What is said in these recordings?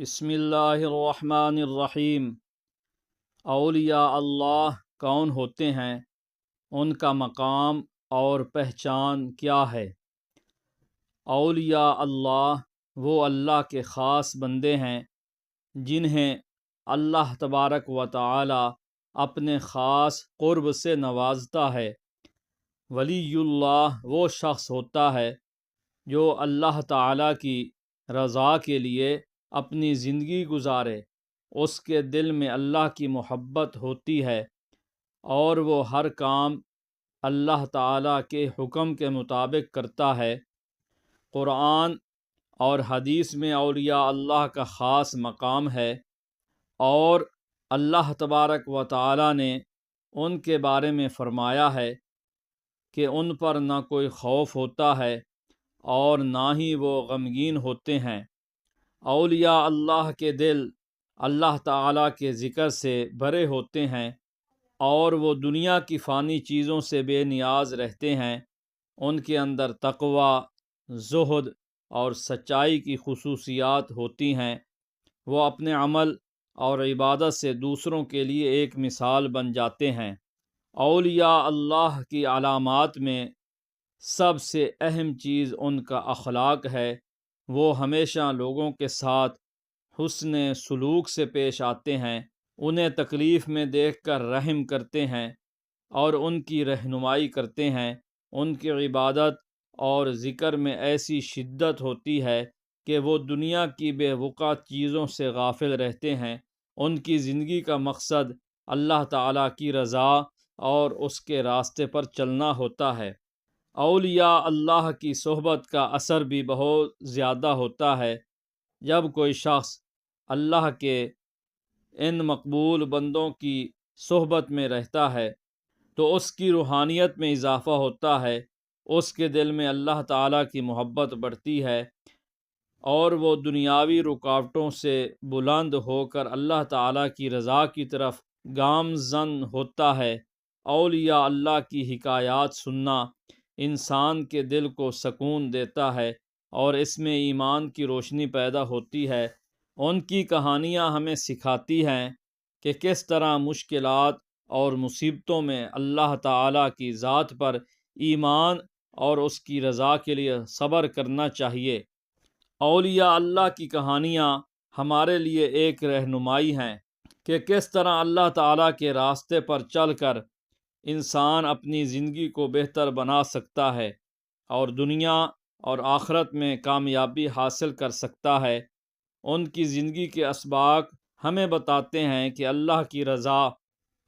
بسم اللہ الرحمن الرحیم۔ اولیاء اللہ کون ہوتے ہیں؟ ان کا مقام اور پہچان کیا ہے؟ اولیاء اللہ وہ اللہ کے خاص بندے ہیں جنہیں اللہ تبارک و تعالی اپنے خاص قرب سے نوازتا ہے۔ ولی اللہ وہ شخص ہوتا ہے جو اللہ تعالی کی رضا کے لیے اپنی زندگی گزارے، اس کے دل میں اللہ کی محبت ہوتی ہے اور وہ ہر کام اللہ تعالی کے حکم کے مطابق کرتا ہے۔ قرآن اور حدیث میں اولیاء اللہ کا خاص مقام ہے اور اللہ تبارک و تعالی نے ان کے بارے میں فرمایا ہے کہ ان پر نہ کوئی خوف ہوتا ہے اور نہ ہی وہ غمگین ہوتے ہیں۔ اولیاء اللہ کے دل اللہ تعالیٰ کے ذکر سے بھرے ہوتے ہیں اور وہ دنیا کی فانی چیزوں سے بے نیاز رہتے ہیں۔ ان کے اندر تقوی، زہد اور سچائی کی خصوصیات ہوتی ہیں۔ وہ اپنے عمل اور عبادت سے دوسروں کے لیے ایک مثال بن جاتے ہیں۔ اولیاء اللہ کی علامات میں سب سے اہم چیز ان کا اخلاق ہے۔ وہ ہمیشہ لوگوں کے ساتھ حسن سلوک سے پیش آتے ہیں، انہیں تکلیف میں دیکھ کر رحم کرتے ہیں اور ان کی رہنمائی کرتے ہیں۔ ان کی عبادت اور ذکر میں ایسی شدت ہوتی ہے کہ وہ دنیا کی بے وقوع چیزوں سے غافل رہتے ہیں۔ ان کی زندگی کا مقصد اللہ تعالیٰ کی رضا اور اس کے راستے پر چلنا ہوتا ہے۔ اولیاء اللہ کی صحبت کا اثر بھی بہت زیادہ ہوتا ہے۔ جب کوئی شخص اللہ کے ان مقبول بندوں کی صحبت میں رہتا ہے تو اس کی روحانیت میں اضافہ ہوتا ہے، اس کے دل میں اللہ تعالیٰ کی محبت بڑھتی ہے اور وہ دنیاوی رکاوٹوں سے بلند ہو کر اللہ تعالیٰ کی رضا کی طرف گامزن ہوتا ہے۔ اولیاء اللہ کی حکایات سننا انسان کے دل کو سکون دیتا ہے اور اس میں ایمان کی روشنی پیدا ہوتی ہے۔ ان کی کہانیاں ہمیں سکھاتی ہیں کہ کس طرح مشکلات اور مصیبتوں میں اللہ تعالیٰ کی ذات پر ایمان اور اس کی رضا کے لیے صبر کرنا چاہیے۔ اولیاء اللہ کی کہانیاں ہمارے لیے ایک رہنمائی ہیں کہ کس طرح اللہ تعالیٰ کے راستے پر چل کر انسان اپنی زندگی کو بہتر بنا سکتا ہے اور دنیا اور آخرت میں کامیابی حاصل کر سکتا ہے۔ ان کی زندگی کے اسباق ہمیں بتاتے ہیں کہ اللہ کی رضا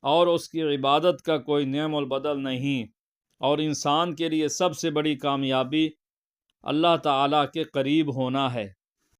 اور اس کی عبادت کا کوئی نعم البدل نہیں اور انسان کے لیے سب سے بڑی کامیابی اللہ تعالیٰ کے قریب ہونا ہے۔